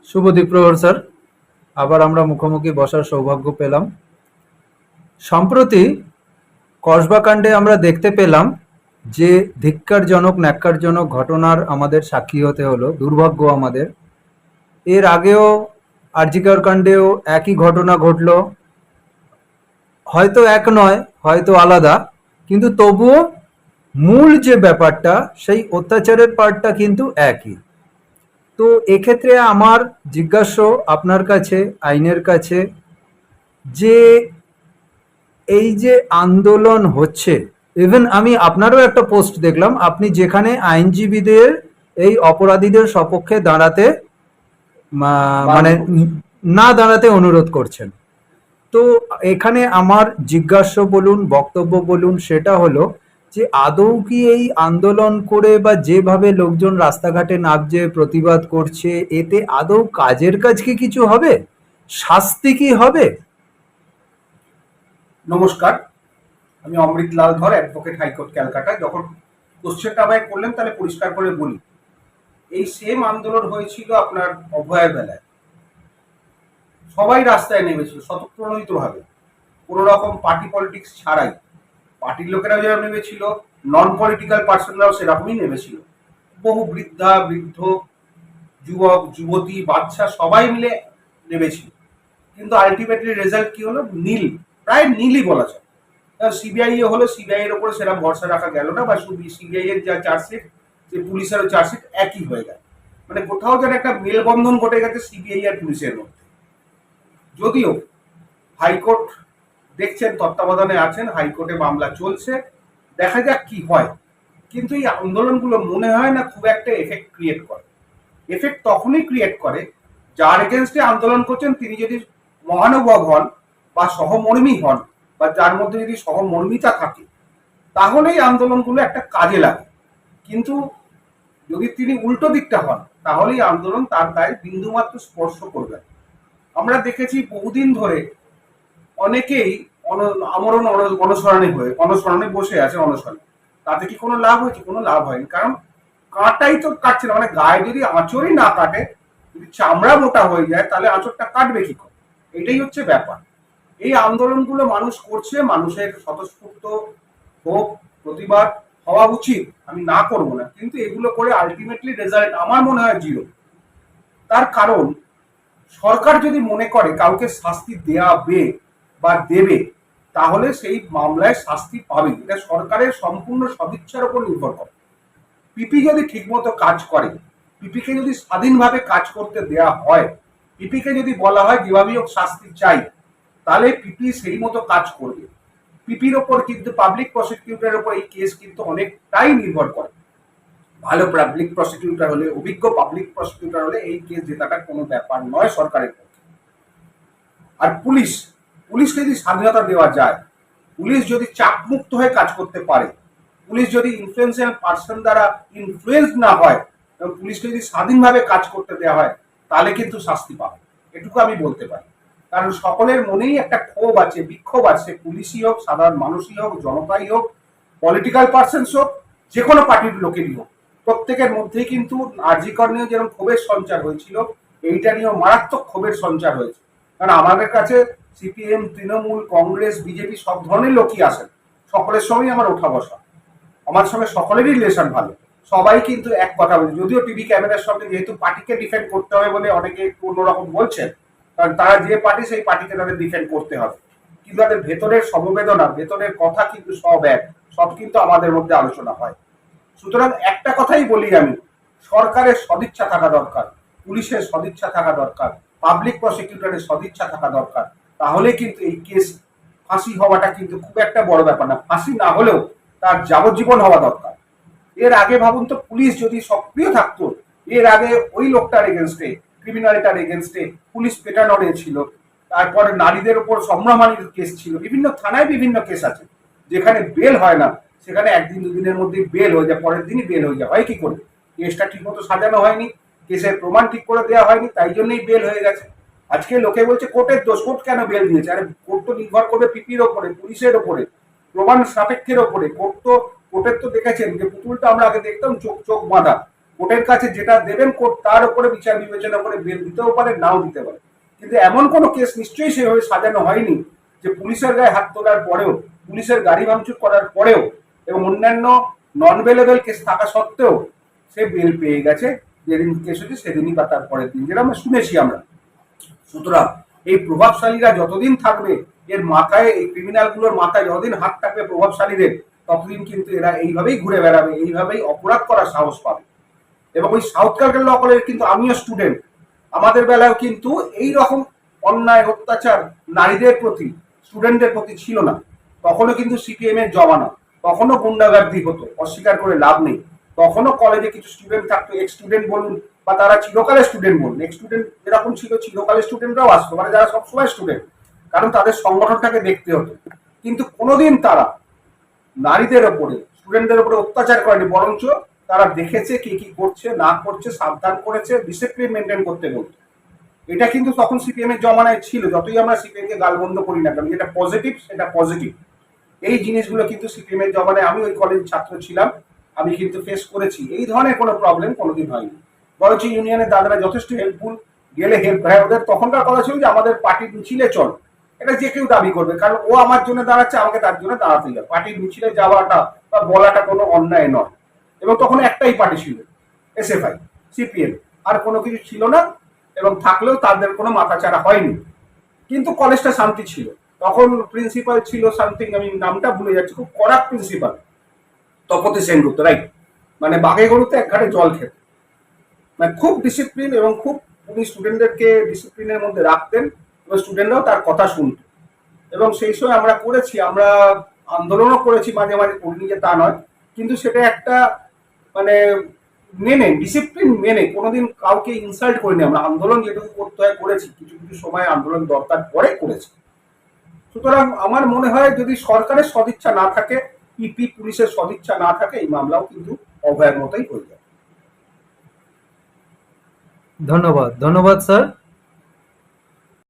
শুভ দ্বীপ্রহর sir. আবার আমরা মুখোমুখি বসার সৌভাগ্য পেলাম। সম্প্রতি কসবাকাণ্ডে আমরা দেখতে পেলাম যে ধিক্কারজনক ন্যাক্কারজনক ঘটনার আমাদের সাক্ষী হতে হলো, দুর্ভাগ্য আমাদের। এর আগেও আরজিকর কাণ্ডেও একই ঘটনা ঘটলো, হয়তো এক নয়, হয়তো আলাদা, কিন্তু তবুও মূল যে ব্যাপারটা, সেই অত্যাচারের পার্টটা কিন্তু একই। তো এক্ষেত্রে আমার জিজ্ঞাস্য আপনার কাছে, আইনের কাছে, যে এই যে আন্দোলন হচ্ছে, ইভেন আমি আপনারও একটা পোস্ট দেখলাম, আপনি যেখানে আইনজীবীদের এই অপরাধীদের সপক্ষে দাঁড়াতে মানে না দাঁড়াতে অনুরোধ করছেন। তো এখানে আমার জিজ্ঞাস্য বলুন, বক্তব্য বলুন, সেটা হলো যে আদৌ কি এই আন্দোলন করে বা যেভাবে লোকজন রাস্তাঘাটে নামছে, প্রতিবাদ করছে, এতে আদৌ কাজের কাজ কি কিছু হবে? শাস্তি কি হবে? নমস্কার, আমি অমৃত লাল ধর, অ্যাডভোকেট, হাইকোর্ট, ক্যালকাটা। যখন কোশ্চেনটা আমায় করলেন তাহলে পরিষ্কার করে বলি, এই সেম আন্দোলন হয়েছিল আপনার অভয়ের বেলায়। সবাই রাস্তায় নেমেছিল স্বতঃপ্রণোদিত ভাবে, কোনো রকম পার্টি পলিটিক্স ছাড়াই। পার্টির লোকেরাও যেরকম নেমেছিল, নন পলিটিক্যাল পার্সনরাও সেরকমই নেমেছিল। বহু বৃদ্ধা বৃদ্ধ, যুবক যুবতী, বাচ্চা সবাই মিলে নেমেছিল। কিন্তু আলটিমেটলি রেজাল্ট কি হলো? নীল, প্রায় নীলই বলা যায়। সিবিআই হলো, সিবিআই এর উপরে সেরকম ভরসা রাখা গেল না, বা সিবিআই এর যা চার্জশিট, যে পুলিশেরও চার্জশিট একই হয়ে গেল। মানে কোথাও যেন একটা মেলবন্ধন ঘটে গেছে সিবিআই আর পুলিশের মধ্যে। যদিও হাইকোর্ট দেখছেন, তত্ত্বাবধানে আছেন, হাইকোর্টে মামলা চলছে, দেখা যাক কি হয়। কিন্তু এই আন্দোলনগুলো মনে হয় না খুব একটা এফেক্ট ক্রিয়েট করে। এফেক্ট তখনই ক্রিয়েট করে যার এগেনস্টে আন্দোলন করছেন তিনি যদি মহানুভব হন বা সহমর্মী হন, বা যার মধ্যে যদি সহমর্মিতা থাকে, তাহলেই আন্দোলনগুলো একটা কাজে লাগে। কিন্তু যদি তিনি উল্টো দিকটা হন, তাহলেই আন্দোলন তার গায়ে বিন্দুমাত্র স্পর্শ করবে। আমরা দেখেছি বহুদিন ধরে অনেকেই আমরণ অনশরণে বসে আছে, অনশনে। তাতে কি কোনো লাভ হয়েছে? কোনো লাভ হয়নি, কারণ কাঁটাই তো কাটছে না। মানে গায়ে যদি আঁচড়ই না কাটে, যদি চামড়া মোটা হয়ে যায়, তাহলে আঁচড়টা কাটবে কি করে? এটাই হচ্ছে ব্যাপার। এই আন্দোলনগুলো মানুষ করছে, মানুষের স্বতঃস্ফূর্ত হোক, প্রতিবাদ হওয়া উচিত, আমি না করব না, কিন্তু এগুলো করে আলটিমেটলি রেজাল্ট আমার মনে হয় জিরো। তার কারণ, সরকার যদি মনে করে কাউকে শাস্তি দেয়াবে বা দেবে, তাহলে সেই মামলায় শাস্তি পাবে। এটা সরকারের সম্পূর্ণ সদিচ্ছার উপর নির্ভর করে। পিপি যদি ঠিকমতো কাজ করে, পিপিকে যদি স্বাধীনভাবে কাজ করতে দেয়া হয়, পিপিকে যদি বলা হয় যেভাবেই হোক শাস্তি চাই, তাহলে পিপি সেই মতো কাজ করবে। পিপির ওপর কিন্তু পাবলিক প্রসিকিউটরের উপর এই কেস কিন্তু অনেকটাই নির্ভর করে। ভালো পাবলিক প্রসিকিউটর হলে, অভিজ্ঞ পাবলিক প্রসিকিউটর হলে এই কেস জেতাটা কোনো ব্যাপার নয় সরকারের পক্ষে। আর পুলিশকে যদি স্বাধীনতা দেওয়া যায়, পুলিশ যদি চাপমুক্ত হয়ে কাজ করতে পারে, পুলিশ যদি ইনফ্লুয়েন্সিয়াল পার্সন দ্বারা ইনফ্লুয়েন্স না হয়, এবং পুলিশকে যদি স্বাধীনভাবে কাজ করতে দেওয়া হয়, তাহলে কিন্তু শাস্তি পাবে, এটুকু আমি বলতে পারি। কারণ সকলের মনেই একটা ক্ষোভ আছে, বিক্ষোভ আছে, পুলিশই হোক, সাধারণ মানুষই হোক, জনতাই হোক, পলিটিক্যাল পার্সনস হোক, যে কোনো পার্টির লোকেরই হোক, প্রত্যেকের মধ্যেই কিন্তু আরজিকর নিয়ে যেরকম ক্ষোভের সঞ্চার হয়েছিল, এইটা নিয়েও মারাত্মক ক্ষোভের সঞ্চার হয়েছে। কারণ আমাদের কাছে সিপিএম, তৃণমূল, কংগ্রেস, বিজেপি সব ধরনের লোকই আসেন, সকলের সঙ্গেই আমার ওঠা বসা, আমার সঙ্গে সকলেরই রিলেশন ভালো। সবাই কিন্তু এক কথা বলে, যদিও টিভি ক্যামেরার সামনে যেহেতু পার্টিকে ডিফেন্ড করতে হবে বলে অনেকে একটু অন্যরকম বলছেন, কারণ তারা যে পার্টি সেই পার্টিকে তাদের ডিফেন্ড করতে হবে, কিন্তু তাদের ভেতরের সমবেদনা, ভেতরের কথা কিন্তু সব এক, সব কিন্তু আমাদের মধ্যে আলোচনা হয়। সুতরাং একটা কথাই বলি আমি, সরকারের সদিচ্ছা থাকা দরকার, পুলিশের সদিচ্ছা থাকা দরকার, পাবলিক প্রসিকিউটরের সদিচ্ছা থাকা দরকার। তাহলে কিন্তু এই কেস ফাঁসি হওয়াটা কিন্তু খুব একটা বড় ব্যাপার না। ফাঁসি না হলেও তার যাবজ্জীবন হওয়া দরকার। এর আগে ভাবুন তো, পুলিশ যদি সক্রিয় থাকতো, এর আগে ওই লোকটার এগেনস্টে, ক্রিমিনালটার এগেনস্টে পুলিশ পেটানো ছিল, তারপরে নারীদের উপর সম্ভ্রমানির কেস ছিল, বিভিন্ন থানায় বিভিন্ন কেস আছে, যেখানে বেল হয় না, সেখানে একদিন দুদিনের মধ্যে বেল হয়ে যায়, পরের দিনই বেল হয়ে যায়। হয় কি করে? কেসটা ঠিক মতো সাজানো হয়নি, কেসের প্রমাণ ঠিক করে দেওয়া হয়নি, তাই জন্যই বেল হয়ে গেছে। আজকে লোকে বলছে কোর্টের দোষ, কোর্ট কেন বেল দিয়েছে? আরে কোর্ট তো নির্ভর করবে পিপির ওপরে, পুলিশের ওপরে, প্রমাণ সাপেক্ষের ওপরে। কোর্টের তো দেখেছেন যে পুতুলটা আমরা আগে দেখতাম চোখ চোখ বাঁধা, কোর্টের কাছে যেটা দেবেন কোর্ট তার উপরে বিচার বিবেচনা করে বেল দিতেও পারে, নাও দিতে পারে। কিন্তু এমন কোনো কেস নিশ্চয়ই সেভাবে সাজানো হয়নি যে পুলিশের গায়ে হাত তোলার পরেও, পুলিশের গাড়ি ভাঙচুর করার পরেও এবং অন্যান্য নন বেলেবল কেস থাকা সত্ত্বেও সে বেল পেয়ে গেছে, যেদিন কেস হচ্ছে সেদিনই বা তার পরের দিন, যেটা আমরা শুনেছি আমরা। সুতরাং এই প্রভাবশালীরা যতদিন থাকবে, এর মাথায়, এই ক্রিমিনালগুলোর মাথায় যতদিন হাত থাকবে প্রভাবশালীদের, ততদিন কিন্তু এরা এইভাবেই ঘুরে বেড়াবে, এইভাবেই অপরাধ করার সাহস পাবে। এবং ওই সাউথ ক্যালকাটা ল কলেজের কিন্তু আমিও স্টুডেন্ট, আমাদের বেলায়ও কিন্তু এই রকম অন্যায় অত্যাচার নারীদের প্রতি, স্টুডেন্টদের প্রতি ছিল না। তখনও কিন্তু সিপিএম এর জমানা, তখনও গুন্ডাগার্দি হতো, অস্বীকার করে লাভ নেই। তখনও কলেজে কিছু স্টুডেন্ট থাকতো, এক্স স্টুডেন্ট বলুন বা তারা চিরকালের স্টুডেন্ট বলুন, এক্স স্টুডেন্ট যেরকম ছিল চিরকালের স্টুডেন্টরাও আসতো, মানে যারা সবসময় স্টুডেন্ট, কারণ তাদের সংগঠনটাকে দেখতে হতো। কিন্তু কোনোদিন তারা নারীদের ওপরে, স্টুডেন্টদের ওপরে অত্যাচার করেনি, বরঞ্চ তারা দেখেছে কে কি করছে না করছে, সাবধান করেছে, ডিসিপ্লিন মেনটেন করতে বলতো। এটা কিন্তু তখন সিপিএম এর জমানায় ছিল, যতই আমরা সিপিএম কে গালবন্ধ করি না কেন, যেটা পজিটিভ সেটা পজিটিভ। এই জিনিসগুলো কিন্তু সিপিএম এর জমানায়, আমি ওই কলেজ ছাত্র ছিলাম, আমি কিন্তু ফেস করেছি, এই ধরনের কোনো প্রবলেম কোনোদিন হয়নি। বরঞ্চ ইউনিয়নের দাদারা যথেষ্ট হেল্পফুল, গেলে হেল্প হয় ওদের। তখনকার কথা ছিল যে আমাদের পার্টির মিছিলে চল, এটা যে কেউ দাবি করবে, কারণ ও আমার জন্য দাঁড়াচ্ছে, আমাকে তার জন্য দাঁড়াতে হবে। পার্টির মিছিলে যাওয়াটা বা বলাটা কোনো অন্যায় নয়। এবং তখন একটাই পার্টি ছিল, এসএফআই, সিপিএম, আর কোনো কিছু ছিল না। এবং থাকলেও তাদের কোনো মাথাচাড়া হয়নি, কিন্তু কলেজটা শান্তি ছিল। তখন প্রিন্সিপাল ছিল সামথিং, আমি নামটা ভুলে যাচ্ছি, খুব কড়া প্রিন্সিপাল, তপতি সেনগুপ্ত, রাইট? মানে বাঘে গরুতে এক ঘাটে জল খেত, মানে খুব ডিসিপ্লিন, এবং খুব উনি স্টুডেন্টদেরকে ডিসিপ্লিনের মধ্যে রাখতেন এবং স্টুডেন্টরাও তার কথা শুনত। এবং সেই সময় আমরা করেছি, আমরা আন্দোলনও করেছি, মাঝে মাঝে করিনি যে তা নয়, কিন্তু সেটা একটা মানে মেনে, ডিসিপ্লিন মেনে, কোনোদিন কাউকে ইনসাল্ট করিনি আমরা। আন্দোলন যেটুকু করতে হয় করেছি, কিছু কিছু সময় আন্দোলন দরকার পরে করেছি। সুতরাং আমার মনে হয় যদি সরকারের সদিচ্ছা না থাকে, পিপি পুলিশের সদিচ্ছা না থাকে, এই মামলাও কিন্তু অভয়ের মতোই হয়ে যায়। ধন্যবাদ, ধন্যবাদ স্যার।